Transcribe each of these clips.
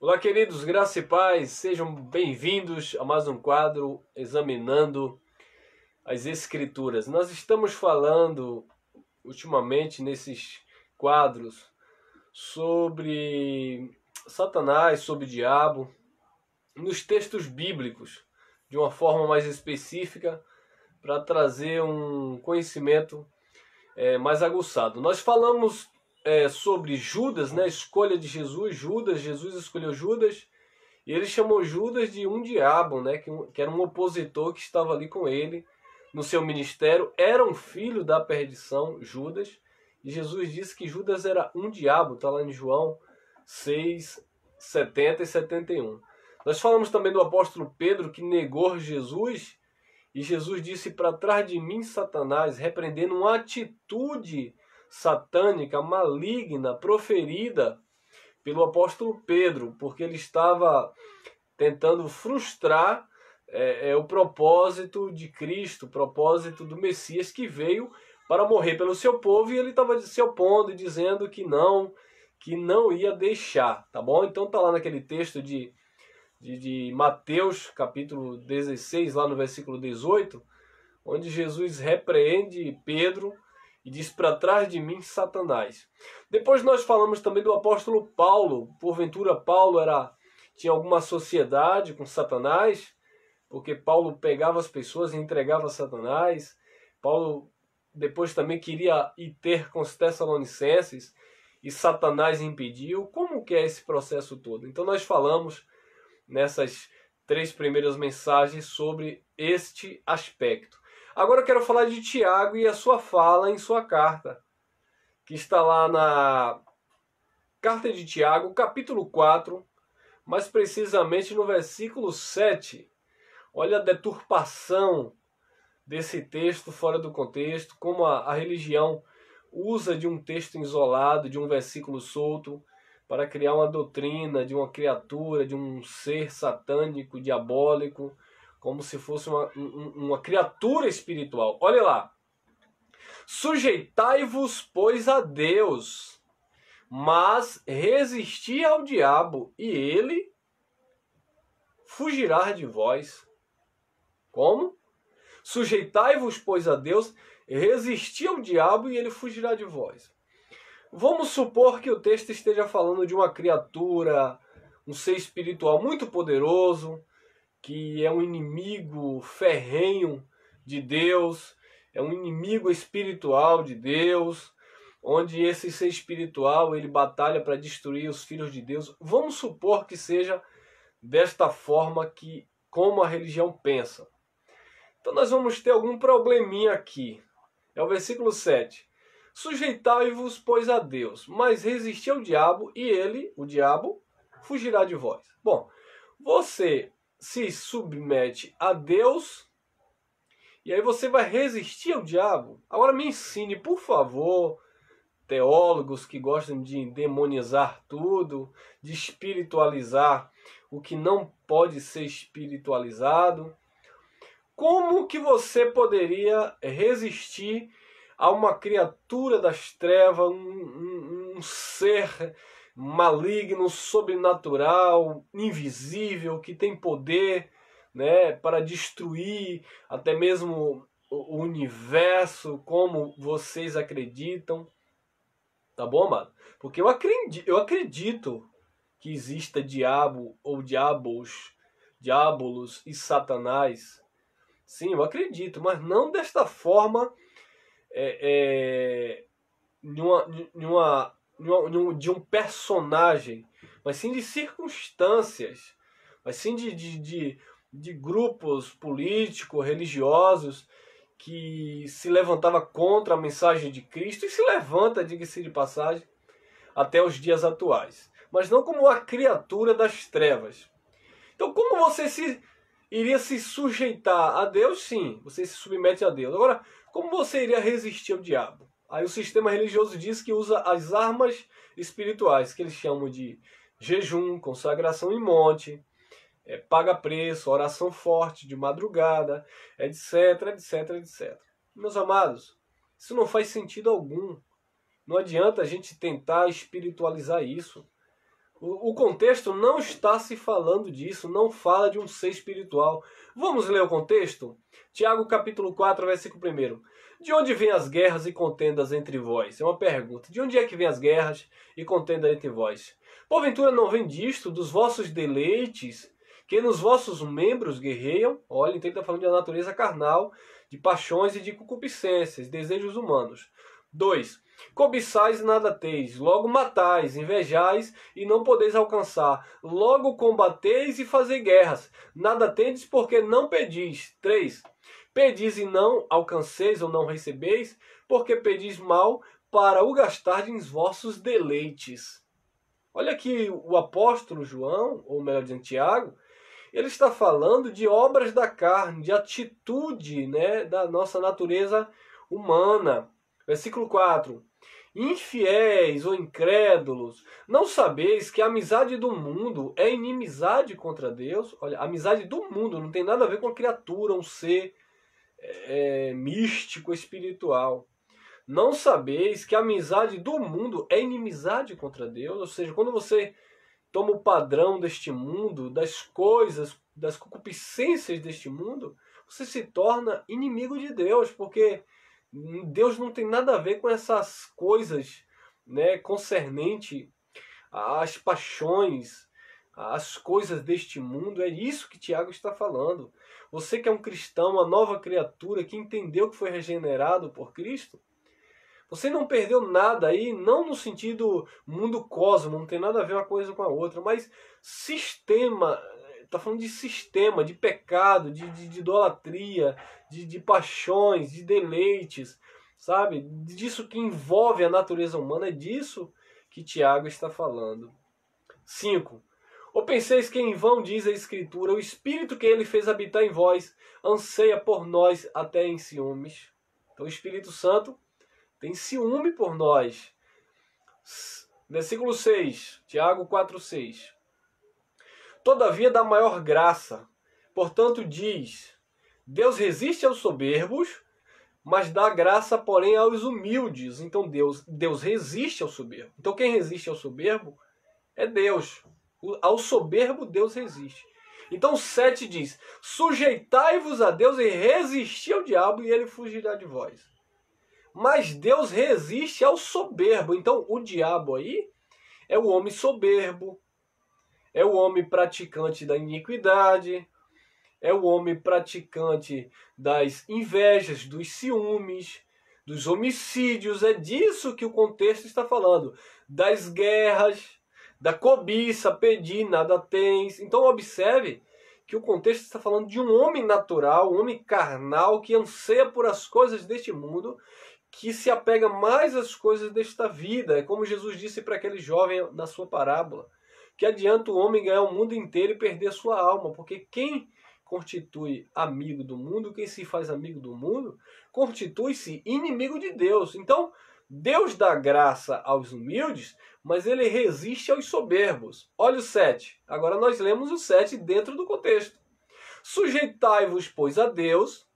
Olá, queridos, graça e paz, sejam bem-vindos a mais um quadro examinando as Escrituras. Nós estamos falando ultimamente nesses quadros sobre Satanás, sobre o diabo, nos textos bíblicos, de uma forma mais específica, para trazer um conhecimento mais aguçado. Nós falamos sobre Judas, né? A escolha de Jesus. Jesus escolheu Judas e ele chamou Judas de um diabo, né? Que era um opositor que estava ali com ele no seu ministério. Era um filho da perdição, Judas. E Jesus disse que Judas era um diabo, está lá em João 6, 70 e 71. Nós falamos também do apóstolo Pedro, que negou Jesus. E Jesus disse: para trás de mim, Satanás, repreendendo uma atitude satânica, maligna, proferida pelo apóstolo Pedro, porque ele estava tentando frustrar o propósito de Cristo, o propósito do Messias que veio para morrer pelo seu povo, e ele estava se opondo e dizendo que não ia deixar, tá bom? Então tá lá naquele texto de Mateus, capítulo 16, lá no versículo 18, onde Jesus repreende Pedro e diz: para trás de mim, Satanás. Depois nós falamos também do apóstolo Paulo. Porventura Paulo tinha alguma sociedade com Satanás, porque Paulo pegava as pessoas e entregava a Satanás. Paulo depois também queria ir ter com os Tessalonicenses e Satanás impediu. Como que é esse processo todo? Então nós falamos nessas 3 primeiras mensagens sobre este aspecto. Agora eu quero falar de Tiago e a sua fala em sua carta, que está lá na carta de Tiago, capítulo 4, mais precisamente no versículo 7. Olha a deturpação desse texto fora do contexto, como a religião usa de um texto isolado, de um versículo solto, para criar uma doutrina de uma criatura, de um ser satânico, diabólico, como se fosse uma criatura espiritual. Olha lá. Sujeitai-vos, pois, a Deus, mas resisti ao diabo, e ele fugirá de vós. Como? Sujeitai-vos, pois, a Deus, resisti ao diabo, e ele fugirá de vós. Vamos supor que o texto esteja falando de uma criatura, um ser espiritual muito poderoso, que é um inimigo ferrenho de Deus, é um inimigo espiritual de Deus, onde esse ser espiritual ele batalha para destruir os filhos de Deus. Vamos supor que seja desta forma como a religião pensa. Então nós vamos ter algum probleminha aqui. É o versículo 7. Sujeitai-vos, pois, a Deus, mas resisti ao diabo, e ele, o diabo, fugirá de vós. Bom, você se submete a Deus, e aí você vai resistir ao diabo? Agora me ensine, por favor, teólogos que gostam de demonizar tudo, de espiritualizar o que não pode ser espiritualizado. Como que você poderia resistir a uma criatura das trevas, um ser maligno, sobrenatural, invisível, que tem poder, né, para destruir até mesmo o universo, como vocês acreditam? Tá bom, amado? Porque eu acredito que exista diabo ou diabolos e Satanás. Sim, eu acredito, mas não desta forma de um personagem, mas sim de circunstâncias, mas sim de grupos políticos, religiosos, que se levantava contra a mensagem de Cristo e se levanta, diga-se de passagem, até os dias atuais. Mas não como uma criatura das trevas. Então como você iria se sujeitar a Deus? Sim, você se submete a Deus. Agora, como você iria resistir ao diabo? Aí o sistema religioso diz que usa as armas espirituais, que eles chamam de jejum, consagração em monte, paga preço, oração forte, de madrugada, etc, etc, etc. Meus amados, isso não faz sentido algum. Não adianta a gente tentar espiritualizar isso. O contexto não está se falando disso, não fala de um ser espiritual. Vamos ler o contexto? Tiago capítulo 4, versículo 1. De onde vêm as guerras e contendas entre vós? É uma pergunta. De onde é que vêm as guerras e contendas entre vós? Porventura não vem disto, dos vossos deleites, que nos vossos membros guerreiam? Olha, então ele está falando da natureza carnal, de paixões e de concupiscências, desejos humanos. 2. Cobiçais e nada teis, logo matais, invejais e não podeis alcançar, logo combateis e fazei guerras, nada tendes porque não pedis. 3. Pedis e não alcanceis ou não recebeis, porque pedis mal para o gastardes em vossos deleites. Olha aqui o apóstolo João, ou melhor dizendo Tiago, ele está falando de obras da carne, de atitude, né, da nossa natureza humana. Versículo 4. Infiéis ou incrédulos, não sabeis que a amizade do mundo é inimizade contra Deus? Olha, a amizade do mundo não tem nada a ver com a criatura, um ser místico, espiritual. Não sabeis que a amizade do mundo é inimizade contra Deus? Ou seja, quando você toma o padrão deste mundo, das coisas, das concupiscências deste mundo, você se torna inimigo de Deus, porque Deus não tem nada a ver com essas coisas, né, concernente às paixões, às coisas deste mundo. É isso que Tiago está falando. Você que é um cristão, uma nova criatura, que entendeu que foi regenerado por Cristo, você não perdeu nada aí, não no sentido mundo cosmo, não tem nada a ver uma coisa com a outra, mas sistema, está falando de sistema, de pecado, de idolatria, de paixões, de deleites, sabe? Disso que envolve a natureza humana, é disso que Tiago está falando. 5. Ou penseis que em vão diz a Escritura, o Espírito que ele fez habitar em vós, anseia por nós até em ciúmes. Então o Espírito Santo tem ciúme por nós. Versículo 6, Tiago 4,6. Todavia dá maior graça. Portanto diz, Deus resiste aos soberbos, mas dá graça, porém, aos humildes. Então Deus resiste ao soberbo. Então quem resiste ao soberbo é Deus. Ao soberbo Deus resiste. Então 7 diz, sujeitai-vos a Deus e resisti ao diabo e ele fugirá de vós. Mas Deus resiste ao soberbo. Então o diabo aí é o homem soberbo, é o homem praticante da iniquidade, é o homem praticante das invejas, dos ciúmes, dos homicídios. É disso que o contexto está falando. Das guerras, da cobiça, pedir, nada tens. Então observe que o contexto está falando de um homem natural, um homem carnal, que anseia por as coisas deste mundo, que se apega mais às coisas desta vida. É como Jesus disse para aquele jovem na sua parábola, que adianta o homem ganhar o mundo inteiro e perder a sua alma, porque quem constitui amigo do mundo, quem se faz amigo do mundo, constitui-se inimigo de Deus. Então, Deus dá graça aos humildes, mas ele resiste aos soberbos. Olha o 7. Agora nós lemos o 7 dentro do contexto. Sujeitai-vos, pois, a Deus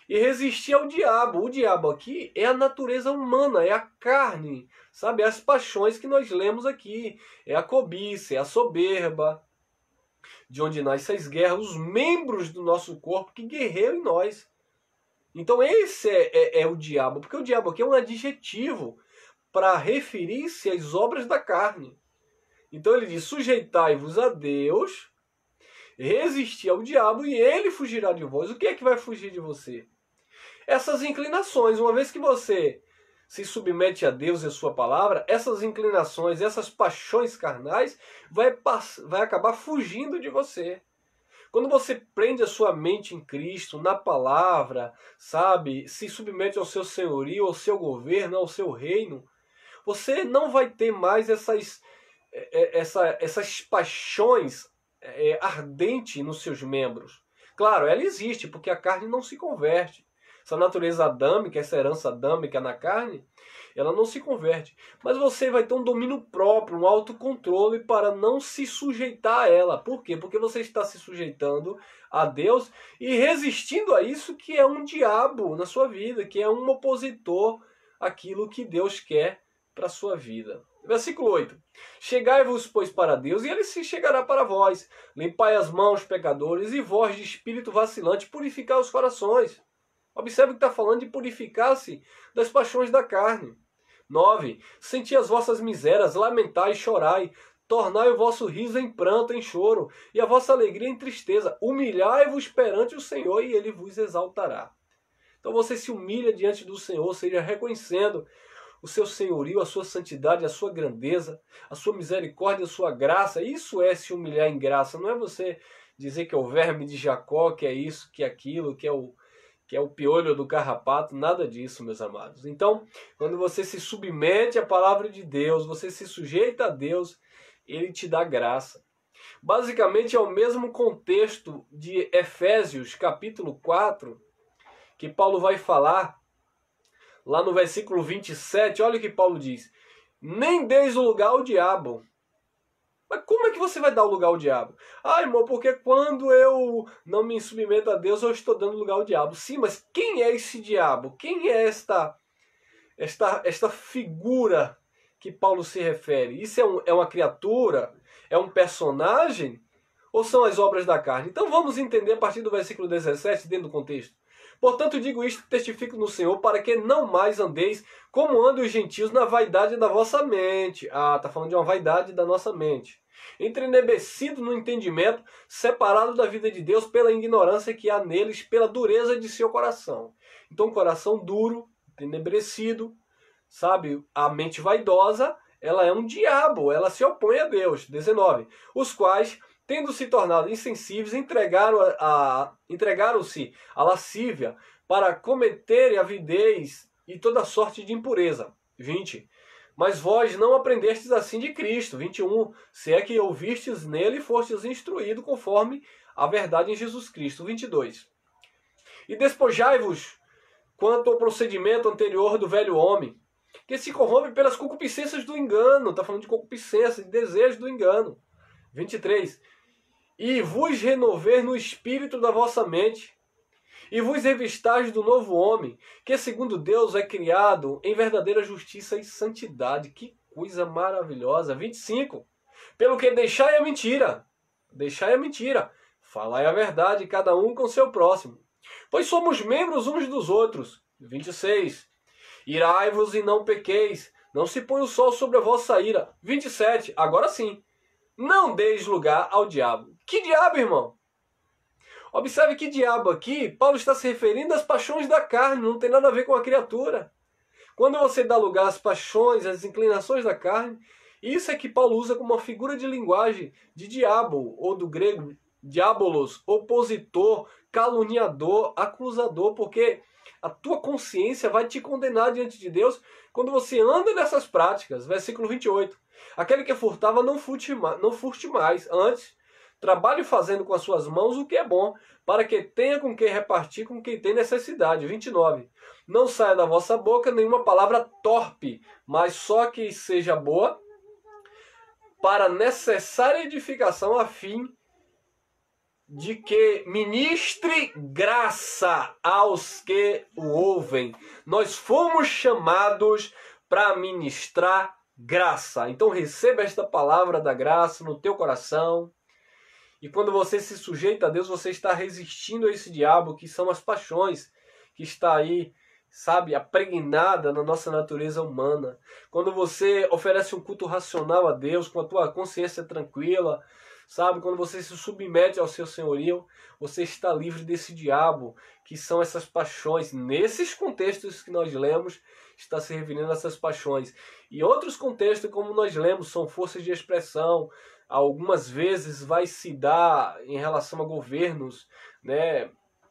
e resisti ao diabo. O diabo aqui é a natureza humana, é a carne, sabe? É as paixões que nós lemos aqui. É a cobiça, é a soberba, de onde nascem as guerras, os membros do nosso corpo que guerreiam em nós. Então esse é o diabo, porque o diabo aqui é um adjetivo para referir-se às obras da carne. Então ele diz, sujeitai-vos a Deus, resisti ao diabo e ele fugirá de vós. O que é que vai fugir de você? Essas inclinações. Uma vez que você se submete a Deus e a sua palavra, essas inclinações, essas paixões carnais vai acabar fugindo de você. Quando você prende a sua mente em Cristo, na palavra, sabe, se submete ao seu senhorio, ao seu governo, ao seu reino, você não vai ter mais essas paixões ardentes nos seus membros. Claro, ela existe, porque a carne não se converte. Essa natureza adâmica, essa herança adâmica na carne, ela não se converte. Mas você vai ter um domínio próprio, um autocontrole para não se sujeitar a ela. Por quê? Porque você está se sujeitando a Deus e resistindo a isso que é um diabo na sua vida, que é um opositor àquilo que Deus quer para a sua vida. Versículo 8. Chegai-vos, pois, para Deus, e ele se chegará para vós. Limpai as mãos, pecadores, e vós de espírito vacilante, purificai os corações. Observe que está falando de purificar-se das paixões da carne. 9. Senti as vossas misérias, lamentai e chorai. Tornai o vosso riso em pranto, em choro, e a vossa alegria em tristeza. Humilhai-vos perante o Senhor, e ele vos exaltará. Então você se humilha diante do Senhor, ou seja, reconhecendo o seu senhorio, a sua santidade, a sua grandeza, a sua misericórdia, a sua graça. Isso é se humilhar em graça. Não é você dizer que é o verme de Jacó, que é isso, que é aquilo, que é o piolho do carrapato. Nada disso, meus amados. Então, quando você se submete à palavra de Deus, você se sujeita a Deus, ele te dá graça. Basicamente é o mesmo contexto de Efésios, capítulo 4, que Paulo vai falar lá no versículo 27. Olha o que Paulo diz: nem deis o lugar ao diabo. Mas como é que você vai dar o lugar ao diabo? Ah, irmão, porque quando eu não me submeto a Deus, eu estou dando lugar ao diabo. Sim, mas quem é esse diabo? Quem é esta figura que Paulo se refere? Isso é uma criatura? É um personagem? Ou são as obras da carne? Então vamos entender a partir do versículo 17, dentro do contexto. Portanto, digo isto, testifico no Senhor, para que não mais andeis como andam os gentios na vaidade da vossa mente. Ah, está falando de uma vaidade da nossa mente. Entrenebecido no entendimento, separado da vida de Deus pela ignorância que há neles, pela dureza de seu coração. Então, coração duro, entenebrecido, sabe? A mente vaidosa, ela é um diabo, ela se opõe a Deus. 19. Os quais, tendo se tornado insensíveis, entregaram-se à lascívia para cometerem avidez e toda sorte de impureza. 20. Mas vós não aprendestes assim de Cristo. 21. Se é que ouvistes nele e fostes instruídos conforme a verdade em Jesus Cristo. 22. E despojai-vos quanto ao procedimento anterior do velho homem, que se corrompe pelas concupiscências do engano. Está falando de concupiscência, de desejo do engano. 23. E vos renover no espírito da vossa mente, e vos revistais do novo homem, que segundo Deus é criado em verdadeira justiça e santidade. Que coisa maravilhosa. 25. Pelo que deixai a mentira, falai a verdade, cada um com seu próximo, pois somos membros uns dos outros. 26. Irai-vos e não pequeis, não se põe o sol sobre a vossa ira. 27. Agora sim, não deis lugar ao diabo. Que diabo, irmão? Observe que diabo aqui, Paulo está se referindo às paixões da carne, não tem nada a ver com a criatura. Quando você dá lugar às paixões, às inclinações da carne, isso é que Paulo usa como uma figura de linguagem de diabo, ou do grego diabolos, opositor, caluniador, acusador, porque a tua consciência vai te condenar diante de Deus quando você anda nessas práticas. Versículo 28. Aquele que furtava não furte mais, antes trabalhe fazendo com as suas mãos o que é bom, para que tenha com quem repartir com quem tem necessidade. 29. Não saia da vossa boca nenhuma palavra torpe, mas só que seja boa, para necessária edificação, a fim de que ministre graça aos que o ouvem. Nós fomos chamados para ministrar graça. Então receba esta palavra da graça no teu coração. E quando você se sujeita a Deus, você está resistindo a esse diabo, que são as paixões, que está aí, sabe, apregnada na nossa natureza humana. Quando você oferece um culto racional a Deus, com a tua consciência tranquila, sabe, quando você se submete ao seu senhorio, você está livre desse diabo, que são essas paixões. Nesses contextos que nós lemos, está se referindo a essas paixões. E outros contextos, como nós lemos, são forças de expressão. Algumas vezes vai se dar em relação a governos, né?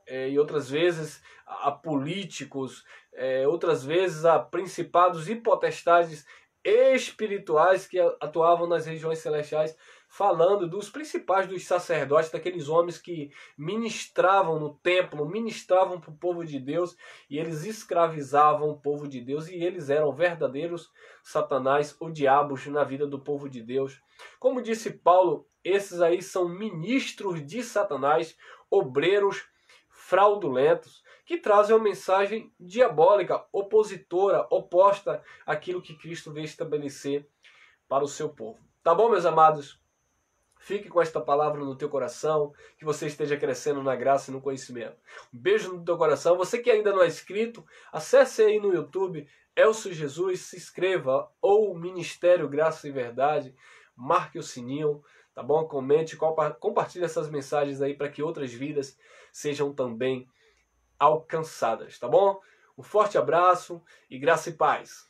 E outras vezes a políticos, outras vezes a principados e potestades espirituais que atuavam nas regiões celestiais, falando dos principais dos sacerdotes, daqueles homens que ministravam no templo, ministravam para o povo de Deus, e eles escravizavam o povo de Deus, e eles eram verdadeiros satanás ou diabos na vida do povo de Deus. Como disse Paulo, esses aí são ministros de Satanás, obreiros fraudulentos, que trazem uma mensagem diabólica, opositora, oposta àquilo que Cristo veio estabelecer para o seu povo. Tá bom, meus amados? Fique com esta palavra no teu coração, que você esteja crescendo na graça e no conhecimento. Um beijo no teu coração. Você que ainda não é inscrito, acesse aí no YouTube, Elcio Jesus, se inscreva, ou Ministério Graça e Verdade, marque o sininho, tá bom? Comente, compartilhe essas mensagens aí para que outras vidas sejam também alcançadas, tá bom? Um forte abraço e graça e paz.